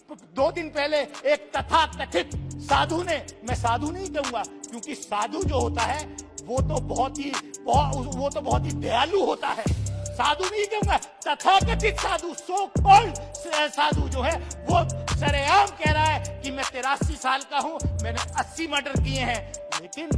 2 दिन पहले एक तथाकथित साधु ने, मैं साधु नहीं कहूंगा क्योंकि साधु जो होता है वो तो बहुत ही दयालु होता है, साधु नहीं कहूंगा, तथाकथित साधु, सो कॉल्ड साधु जो है वो सरेआम कह रहा है कि मैं 83 साल का हूं, मैंने 80 मर्डर किए हैं। लेकिन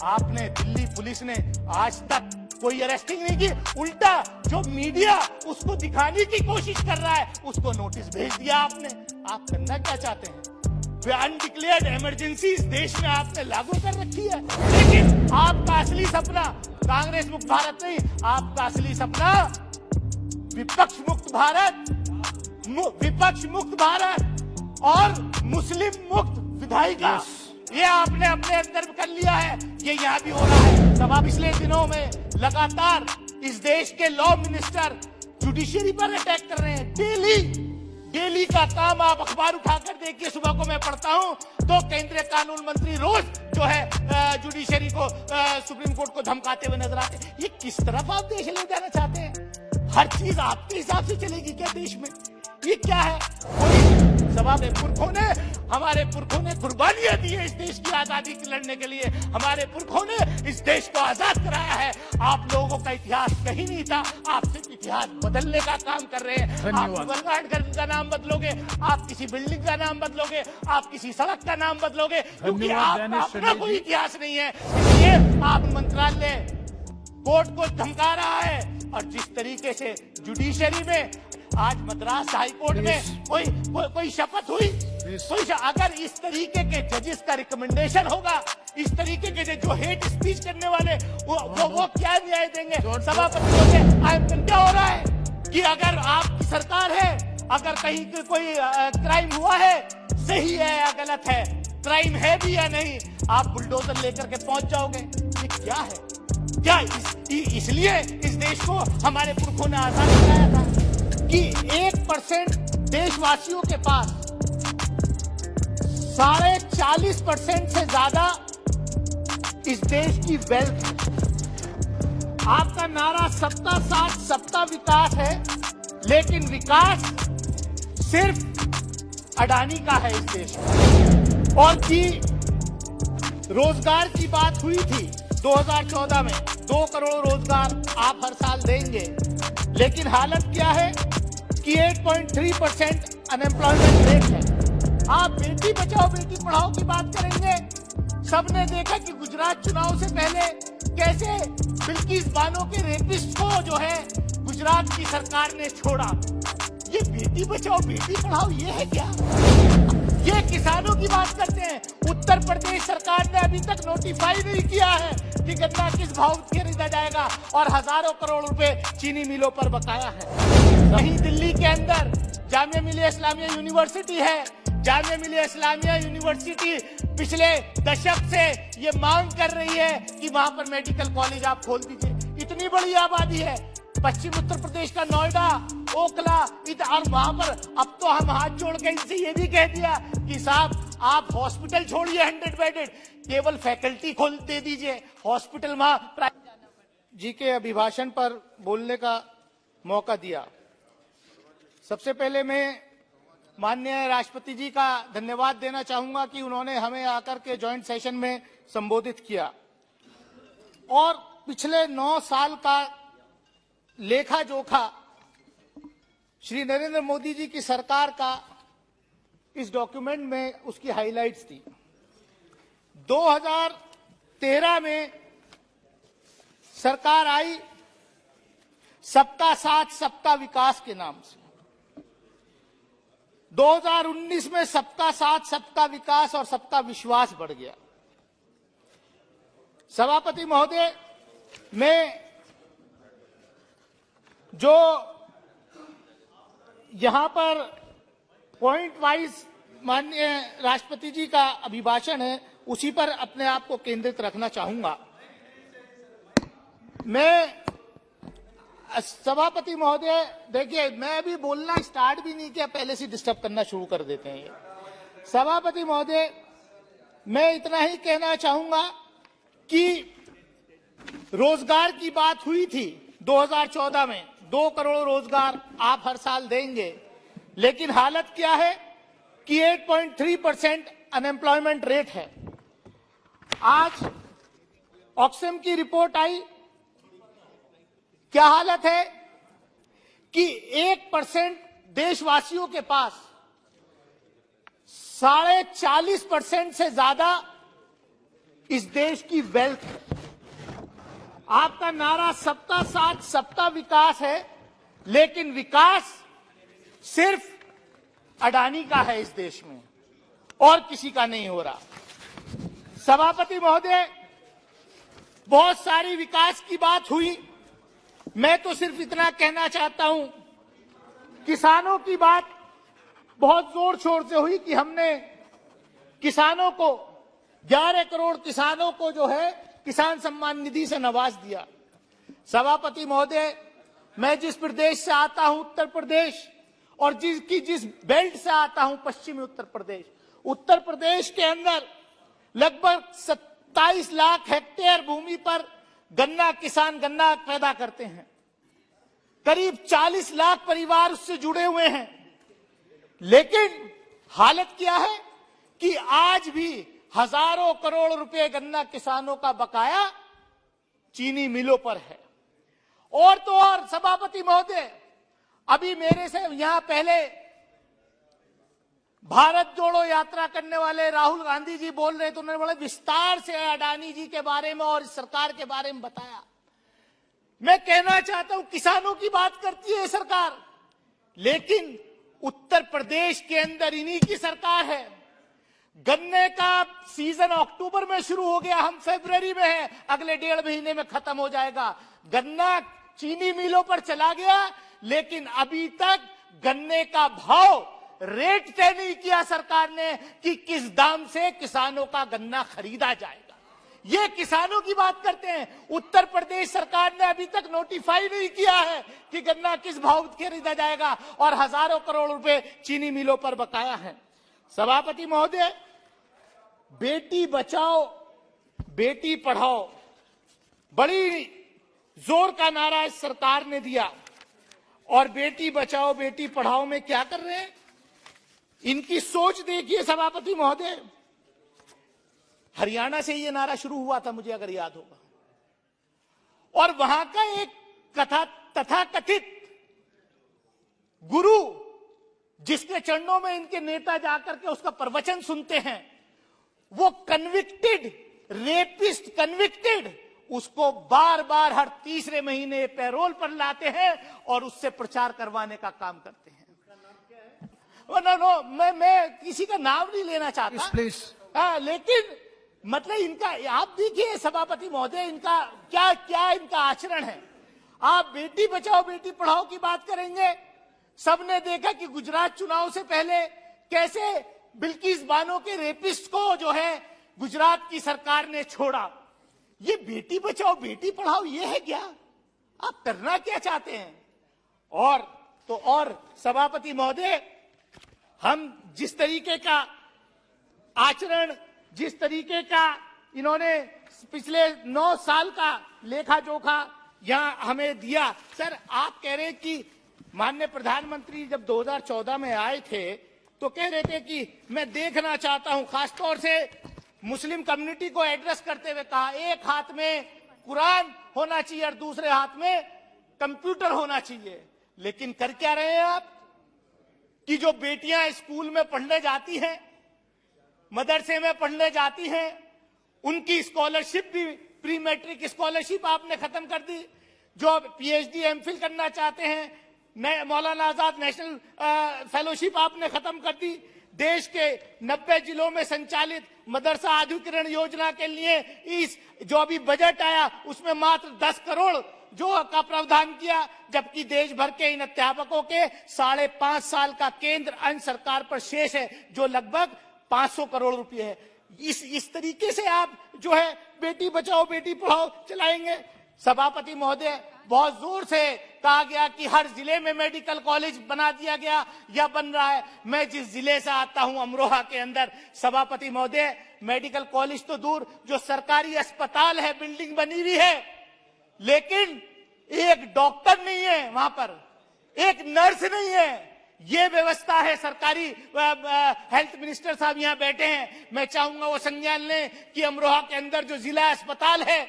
आपने, दिल्ली पुलिस ने आज तक कोई अरेस्टिंग नहीं की, उल्टा जो मीडिया उसको दिखाने की कोशिश कर रहा है उसको नोटिस भेज दिया आपने। आप करना क्या चाहते हैं? अनडिक्लेयर्ड इमरजेंसी इस देश में आपने लागू कर रखी है, लेकिन आपका असली सपना कांग्रेस मुक्त भारत नहीं, आपका असली सपना विपक्ष मुक्त भारत, विपक्ष मुक्त भारत और मुस्लिम मुक्त विधायिका, ये आपने अपने अंदर कर लिया है। ये यहाँ भी हो रहा है। तब आप पिछले दिनों में लगातार इस देश के लॉ मिनिस्टर जुडिशरी पर अटैक कर रहे हैं। डेली का काम आप अखबार उठाकर देखिए, सुबह को मैं पढ़ता हूं तो केंद्रीय कानून मंत्री रोज जो है जुडिशरी को, सुप्रीम कोर्ट को धमकाते हुए नजर आते हैं। ये किस तरफ आप देश ले जाना चाहते हैं? हर चीज आपके हिसाब से चलेगी क्या देश में? ये क्या है? हमारे पुरखों ने कुर्बानियां दी है इस देश की आजादी की लड़ने के लिए, हमारे पुरखों ने इस देश को आजाद कराया है। आप लोगों का इतिहास कहीं नहीं था, आप सिर्फ इतिहास बदलने का काम कर रहे हैं। आप मुगलगार्ड का नाम बदलोगे, आप किसी बिल्डिंग का नाम बदलोगे, आप किसी सड़क का नाम बदलोगे, क्योंकि आपका अपना कोई इतिहास नहीं है। इसलिए आप मंत्रालय कोर्ट को धमका रहा है, और जिस तरीके से जुडिशरी में आज मद्रास हाई कोर्ट में कोई शपथ हुई, अगर इस तरीके के जजेस का रिकमेंडेशन होगा, इस तरीके के जो हेट स्पीच करने वाले वो क्या न्याय देंगे? सभापतियों से क्या हो रहा है कि अगर आपकी सरकार है, अगर कहीं कोई क्राइम हुआ है, सही है या गलत है, क्राइम है भी या नहीं, आप बुलडोजर लेकर के पहुंच जाओगे। ये क्या है? क्या इसलिए इस देश को हमारे पुरखों ने आजाद कराया था कि 1% देशवासियों के पास 40.5% से ज्यादा इस देश की वेल्थ है। आपका नारा सबका साथ सबका विकास है, लेकिन विकास सिर्फ अडानी का है इस देश में। और कि रोजगार की बात हुई थी 2014 में, 2 करोड़ रोजगार आप हर साल देंगे, लेकिन हालत क्या है कि 8.3% अनएम्प्लॉयमेंट रेट है। आप बेटी बचाओ बेटी पढ़ाओ की बात करेंगे। सबने देखा कि गुजरात चुनाव से पहले कैसे बिल्किस बानो के रेपिस्ट को जो है गुजरात की सरकार ने छोड़ा। ये बेटी बचाओ बेटी पढ़ाओ ये है क्या? ये किसानों की बात करते हैं। उत्तर प्रदेश सरकार ने अभी तक नोटिफाई नहीं किया है कि गन्ना किस भाव खरीदा जाएगा, और हजारों करोड़ रुपए चीनी मिलों पर बकाया है। वहीं दिल्ली के अंदर जामिया मिलिया इस्लामिया यूनिवर्सिटी है। जामिया मिलिया इस्लामिया यूनिवर्सिटी पिछले दशक से ये मांग कर रही है कि वहां पर मेडिकल कॉलेज आप खोल दीजिए। इतनी बड़ी आबादी है, पश्चिम उत्तर प्रदेश का नोएडा, ओखला, और वहां पर अब तो हम हाथ जोड़ के इनसे ये भी कह दिया कि साहब आप हॉस्पिटल छोड़िए 100 बेडेड, केवल फैकल्टी खोल दे दीजिए, हॉस्पिटल वहां जी के अभिभाषण पर बोलने का मौका दिया। सबसे पहले मैं माननीय राष्ट्रपति जी का धन्यवाद देना चाहूंगा कि उन्होंने हमें आकर के ज्वाइंट सेशन में संबोधित किया, और पिछले 9 साल का लेखा जोखा श्री नरेंद्र मोदी जी की सरकार का इस डॉक्यूमेंट में उसकी हाइलाइट्स थी। 2013 में सरकार आई सबका साथ सबका विकास के नाम से। 2019 में सबका साथ सबका विकास और सबका विश्वास बढ़ गया। सभापति महोदय, मैं जो यहां पर पॉइंट वाइज माननीय राष्ट्रपति जी का अभिभाषण है उसी पर अपने आप को केंद्रित रखना चाहूंगा। मैं सभापति महोदय, देखिए मैं अभी बोलना स्टार्ट भी नहीं किया, पहले से डिस्टर्ब करना शुरू कर देते हैं। सभापति महोदय, मैं इतना ही कहना चाहूंगा कि रोजगार की बात हुई थी 2014 में, 2 करोड़ रोजगार आप हर साल देंगे, लेकिन हालत क्या है कि 8.3% अनएम्प्लॉयमेंट रेट है। आज ऑक्सफैम की रिपोर्ट आई, क्या हालत है कि 1% देशवासियों के पास 40.5% से ज्यादा इस देश की वेल्थ है। आपका नारा सबका साथ सबका विकास है, लेकिन विकास सिर्फ अडानी का है इस देश में और किसी का नहीं हो रहा। सभापति महोदय, बहुत सारी विकास की बात हुई, मैं तो सिर्फ इतना कहना चाहता हूं, किसानों की बात बहुत जोर शोर से हुई कि हमने किसानों को 11 करोड़ किसानों को जो है किसान सम्मान निधि से नवाज दिया। सभापति महोदय, मैं जिस प्रदेश से आता हूं उत्तर प्रदेश, और जिस बेल्ट से आता हूं पश्चिमी उत्तर प्रदेश के अंदर लगभग 27 लाख हेक्टेयर भूमि पर किसान गन्ना पैदा करते हैं। करीब 40 लाख परिवार उससे जुड़े हुए हैं, लेकिन हालत क्या है कि आज भी हजारों करोड़ रुपए गन्ना किसानों का बकाया चीनी मिलों पर है। और तो और सभापति महोदय, अभी मेरे से यहां पहले भारत जोड़ो यात्रा करने वाले राहुल गांधी जी बोल रहे थे, उन्होंने बड़े विस्तार से अडानी जी के बारे में और इस सरकार के बारे में बताया। मैं कहना चाहता हूं, किसानों की बात करती है सरकार, लेकिन उत्तर प्रदेश के अंदर इन्हीं की सरकार है। गन्ने का सीजन अक्टूबर में शुरू हो गया, हम फरवरी में हैं, अगले 1.5 महीने में खत्म हो जाएगा। गन्ना चीनी मिलों पर चला गया, लेकिन अभी तक गन्ने का भाव रेट तय नहीं किया सरकार ने कि किस दाम से किसानों का गन्ना खरीदा जाएगा। ये किसानों की बात करते हैं। उत्तर प्रदेश सरकार ने अभी तक नोटिफाई नहीं किया है कि गन्ना किस भाव खरीदा जाएगा, और हजारों करोड़ रुपए चीनी मिलों पर बकाया है। सभापति महोदय, बेटी बचाओ बेटी पढ़ाओ बड़ी जोर का नारा इस सरकार ने दिया, और बेटी बचाओ बेटी पढ़ाओ में क्या कर रहे हैं, इनकी सोच देखिए सभापति महोदय। हरियाणा से ये नारा शुरू हुआ था, मुझे अगर याद होगा, और वहां का एक तथाकथित गुरु जिसके चरणों में इनके नेता जाकर के उसका प्रवचन सुनते हैं, वो कन्विक्टेड रेपिस्ट उसको बार बार हर तीसरे महीने पैरोल पर लाते हैं और उससे प्रचार करवाने का काम करते हैं। नो, मैं किसी का नाम नहीं लेना चाहता, प्लीज। लेकिन मतलब इनका आप देखिए सभापति महोदय, इनका क्या इनका आचरण है। आप बेटी बचाओ बेटी पढ़ाओ की बात करेंगे। सबने देखा कि गुजरात चुनाव से पहले कैसे बिल्किस बानो के रेपिस्ट को जो है गुजरात की सरकार ने छोड़ा। ये बेटी बचाओ बेटी पढ़ाओ ये है क्या? आप करना क्या चाहते हैं? और सभापति महोदय, हम जिस तरीके का आचरण, जिस तरीके का इन्होंने पिछले 9 साल का लेखा जोखा यहां हमें दिया। सर, आप कह रहे कि माननीय प्रधानमंत्री जब 2014 में आए थे तो कह रहे थे कि मैं देखना चाहता हूं, खासतौर से मुस्लिम कम्युनिटी को एड्रेस करते हुए कहा, एक हाथ में कुरान होना चाहिए और दूसरे हाथ में कंप्यूटर होना चाहिए। लेकिन कर क्या रहे हैं आप कि जो बेटियां स्कूल में पढ़ने जाती हैं, मदरसे में पढ़ने जाती हैं, उनकी स्कॉलरशिप भी, प्री मैट्रिक स्कॉलरशिप आपने खत्म कर दी। जो पीएचडी एमफिल करना चाहते हैं, मौलाना आजाद नेशनल फेलोशिप आपने खत्म कर दी। देश के 90 जिलों में संचालित मदरसा अधिग्रहण योजना के लिए इस जो अभी बजट आया उसमें मात्र 10 करोड़ जो का प्रावधान किया, जबकि देश भर के इन अध्यापकों के 5.5 साल का केंद्र अंश सरकार पर शेष है जो लगभग 500 करोड़ रुपए है। इस तरीके से आप जो है बेटी बचाओ बेटी पढ़ाओ चलाएंगे। सभापति महोदय, बहुत जोर से कहा गया कि हर जिले में मेडिकल कॉलेज बना दिया गया या बन रहा है। मैं जिस जिले से आता हूं अमरोहा के अंदर, सभापति महोदय, मेडिकल कॉलेज तो दूर, जो सरकारी अस्पताल है बिल्डिंग बनी हुई है, लेकिन एक डॉक्टर नहीं है वहां पर, एक नर्स नहीं है, ये व्यवस्था है। सरकारी हेल्थ मिनिस्टर साहब यहां बैठे हैं, मैं चाहूंगा वो संज्ञान लें कि अमरोहा के अंदर जो जिला अस्पताल है,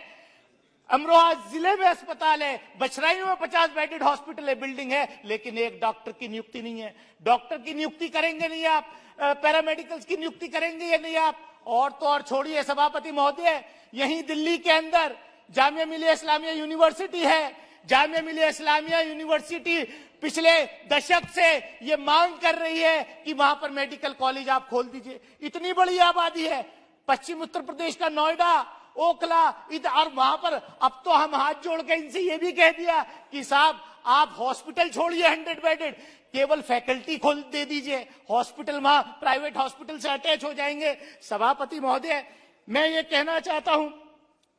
अमरोहा जिले में अस्पताल है, बछराइयों में 50 बेडेड हॉस्पिटल है, बिल्डिंग है, लेकिन एक डॉक्टर की नियुक्ति नहीं है। डॉक्टर की नियुक्ति करेंगे नहीं आप, पैरामेडिकल्स की नियुक्ति करेंगे या नहीं आप? और तो और छोड़िए सभापति महोदय, यहीं दिल्ली के अंदर जामिया मिलिया इस्लामिया यूनिवर्सिटी है। जामिया मिलिया इस्लामिया यूनिवर्सिटी पिछले दशक से ये मांग कर रही है कि वहां पर मेडिकल कॉलेज आप खोल दीजिए। इतनी बड़ी आबादी है, पश्चिम उत्तर प्रदेश का नोएडा, ओखला, इधर, और वहां पर अब तो हम हाथ जोड़ के इनसे ये भी कह दिया कि साहब आप हॉस्पिटल छोड़िए 100 बेडेड, केवल फैकल्टी खोल दे दीजिए, हॉस्पिटल वहां प्राइवेट हॉस्पिटल से अटैच हो जाएंगे। सभापति महोदय, मैं ये कहना चाहता हूं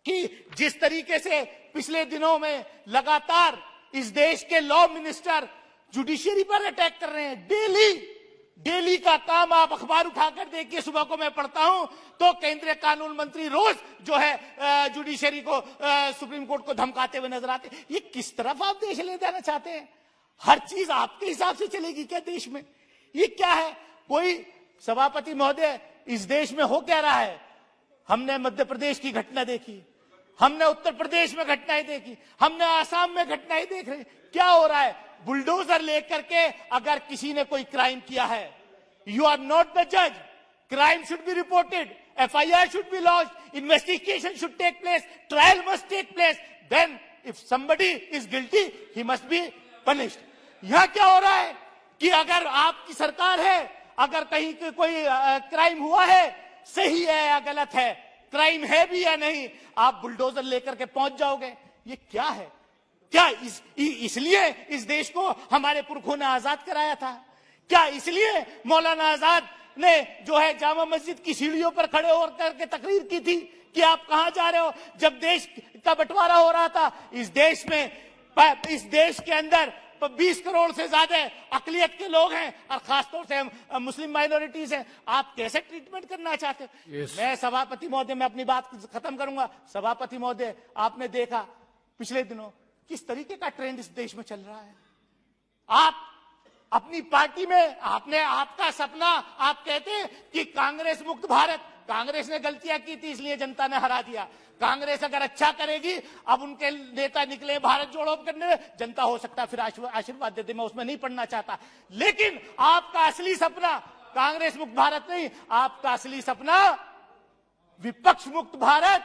कि जिस तरीके से पिछले दिनों में लगातार इस देश के लॉ मिनिस्टर जुडिशरी पर अटैक कर रहे हैं, डेली का काम आप अखबार उठाकर देखिए, सुबह को मैं पढ़ता हूं तो केंद्रीय कानून मंत्री रोज जो है जुडिशरी को, सुप्रीम कोर्ट को धमकाते हुए नजर आते हैं। ये किस तरफ आप देश ले जाना चाहते हैं? हर चीज आपके हिसाब से चलेगी क्या देश में? ये क्या है? कोई सभापति महोदय, इस देश में हो क्या रहा है? हमने मध्य प्रदेश की घटना देखी, हमने उत्तर प्रदेश में घटनाएं देखी, हमने आसाम में घटनाएं देख रहे। क्या हो रहा है? बुलडोजर लेकर के अगर किसी ने कोई क्राइम किया है, यू आर नॉट द जज, crime should be reported, FIR should be launched, investigation should take place, trial must take place, then if somebody is guilty he must be punished. यहां क्या हो रहा है कि अगर आपकी सरकार है, अगर कहीं कोई क्राइम हुआ है, सही है या गलत है, क्राइम है भी या नहीं, आप बुलडोजर लेकर के पहुंच जाओगे। ये क्या है? क्या इसलिए इस देश को हमारे पुरखों ने आजाद कराया था? क्या इसलिए मौलाना आजाद ने जो है जामा मस्जिद की सीढ़ियों पर खड़े होकर के तकरीर की थी कि आप कहां जा रहे हो? जब देश का बंटवारा हो रहा था, इस देश के अंदर 20 करोड़ से ज्यादा अकलियत के लोग हैं और खासतौर से मुस्लिम माइनॉरिटीज हैं, आप कैसे ट्रीटमेंट करना चाहते हो? yes. मैं सभापति महोदय, मैं अपनी बात खत्म करूंगा। सभापति महोदय, आपने देखा पिछले दिनों किस तरीके का ट्रेंड इस देश में चल रहा है। आप अपनी पार्टी में आपका सपना, आप कहते हैं कि कांग्रेस मुक्त भारत, कांग्रेस ने गलतियां की थी इसलिए जनता ने हरा दिया। कांग्रेस अगर अच्छा करेगी, अब उनके नेता निकले भारत जोड़ो करने, जनता हो सकता है फिर आशीर्वाद देते, मैं उसमें नहीं पढ़ना चाहता। लेकिन आपका असली सपना कांग्रेस मुक्त भारत नहीं, आपका असली सपना विपक्ष मुक्त भारत,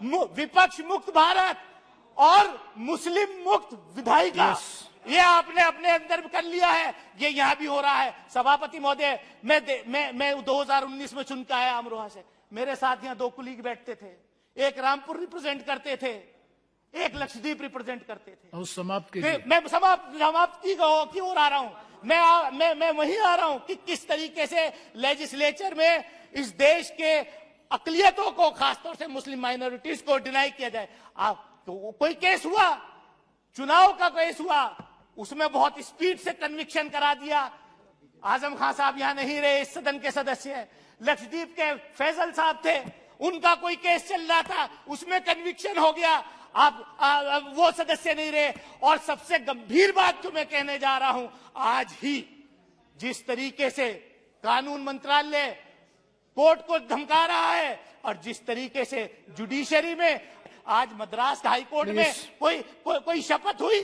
विपक्ष मुक्त भारत और मुस्लिम मुक्त विधायिका। ये आपने अपने अंदर कर लिया है, ये यहां भी हो रहा है। सभापति महोदय, मैं 2019 में चुन के आया अमरोहा से, मेरे साथ यहां 2 कुलीग बैठते थे, एक रामपुर रिप्रेजेंट करते थे, एक लक्षद्वीप रिप्रेजेंट करते थे। समाप्त मैं समाप्त की ओर आ रहा हूं। मैं वहीं आ रहा हूं कि किस तरीके से लेजिस्लेचर में इस देश के अकलियतों को, खासतौर से मुस्लिम माइनॉरिटीज को डिनाई किया जाए। तो कोई केस हुआ, चुनाव का केस हुआ, उसमें बहुत स्पीड से कन्विक्शन करा दिया। आजम खान साहब यहां नहीं रहे, इस सदन के सदस्य। लक्षद्वीप के फैजल साहब थे, उनका कोई केस चल रहा था, उसमें कन्विक्शन हो गया, आप वो सदस्य नहीं रहे। और सबसे गंभीर बात जो मैं कहने जा रहा हूं, आज ही जिस तरीके से कानून मंत्रालय कोर्ट को धमका रहा है और जिस तरीके से जुडिशरी में आज मद्रास हाई कोर्ट में कोई शपथ हुई,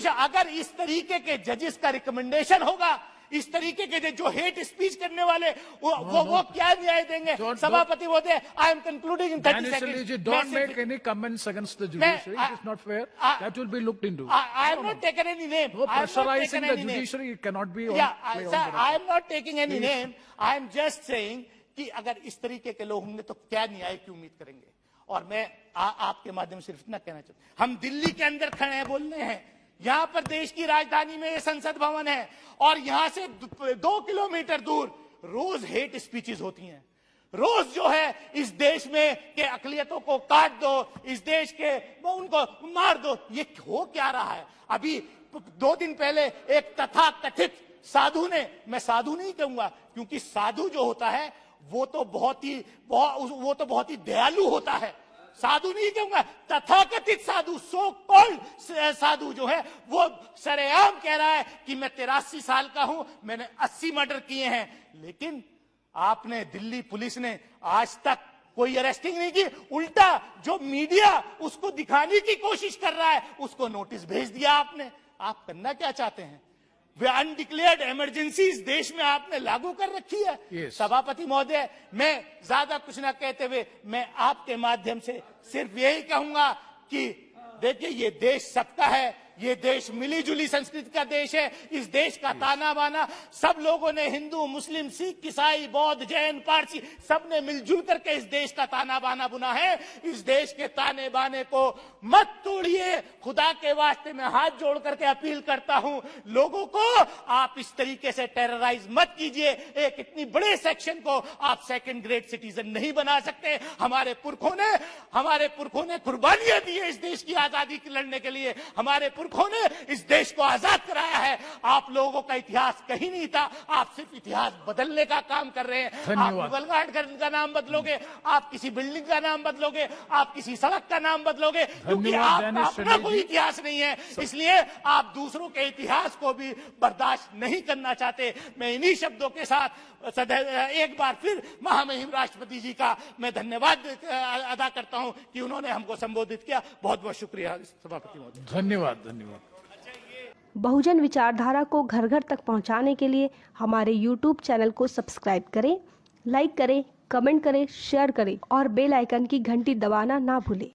अगर इस तरीके के जजेस का रिकमेंडेशन होगा, इस तरीके के जो हेट स्पीच करने वाले वो क्या न्याय देंगे? सभापति महोदय, I am concluding in 30 seconds. Don't make any comments against the judiciary. It is not fair. That will be looked into. I have not taken any name. No, pressurizing the judiciary cannot be. I am not taking any name. I am just saying कि अगर इस तरीके के लोग होंगे तो क्या न्याय की उम्मीद करेंगे? और मैं आपके माध्यम से सिर्फ इतना कहना चाहता हूं, हम दिल्ली के अंदर खड़े हैं, बोल रहे हैं, यहां पर देश की राजधानी में ये संसद भवन है और यहां से 2 किलोमीटर दूर रोज हेट स्पीचेस होती हैं। रोज जो है इस देश में के अकलियतों को काट दो, इस देश के उनको मार दो। ये हो क्या रहा है? अभी 2 दिन पहले एक तथाकथित साधु ने, मैं साधु नहीं कहूंगा क्योंकि साधु जो होता है वो तो बहुत ही दयालु होता है। साधु नहीं कहूंगा, तथाकथित साधु, सो कॉल्ड साधु जो है वो सरेआम कह रहा है कि मैं 83 साल का हूं, मैंने 80 मर्डर किए हैं। लेकिन आपने, दिल्ली पुलिस ने आज तक कोई अरेस्टिंग नहीं की, उल्टा जो मीडिया उसको दिखाने की कोशिश कर रहा है उसको नोटिस भेज दिया आपने। आप करना क्या चाहते हैं? वे अनडिक्लेयर्ड इमरजेंसी इस देश में आपने लागू कर रखी है। Yes. सभापति महोदय, मैं ज्यादा कुछ ना कहते हुए मैं आपके माध्यम से सिर्फ यही कहूंगा कि देखिए, ये देश सबका है, ये देश मिली जुली संस्कृति का देश है। इस देश का ताना बाना सब लोगों ने, हिंदू, मुस्लिम, सिख, ईसाई, बौद्ध, जैन, पारसी, सबने मिलजुल करके इस देश का ताना बाना बुना है। इस देश के ताने बाने को मत तोड़िए। खुदा के वास्ते मैं हाथ जोड़ करके अपील करता हूं, लोगों को आप इस तरीके से टेरराइज मत कीजिए। एक इतनी बड़े सेक्शन को आप सेकंड ग्रेड सिटीजन नहीं बना सकते। हमारे पुरखों ने कुर्बानियां दी है इस देश की आजादी की लड़ने के लिए। हमारे पुरखों ने इस देश को आजाद कराया है। आप लोगों का इतिहास कहीं नहीं था, आप सिर्फ इतिहास बदलने का काम कर रहे हैं। आप मुगल घाट का नाम बदलोगे, आप किसी बिल्डिंग का नाम बदलोगे, आप किसी सड़क का नाम बदलोगे, क्योंकि आपका अपना कोई इतिहास नहीं है। इसलिए आप दूसरों के इतिहास को भी बर्दाश्त नहीं करना चाहते। मैं इन्हीं शब्दों के साथ एक बार फिर महामहिम राष्ट्रपति जी का मैं धन्यवाद अदा करता हूं कि उन्होंने हमको संबोधित किया। बहुत बहुत शुक्रिया सभापति महोदय। धन्यवाद, धन्यवाद। बहुजन विचारधारा को घर घर तक पहुंचाने के लिए हमारे YouTube चैनल को सब्सक्राइब करें, लाइक करें, कमेंट करें, शेयर करें और बेल आइकन की घंटी दबाना ना भूलें।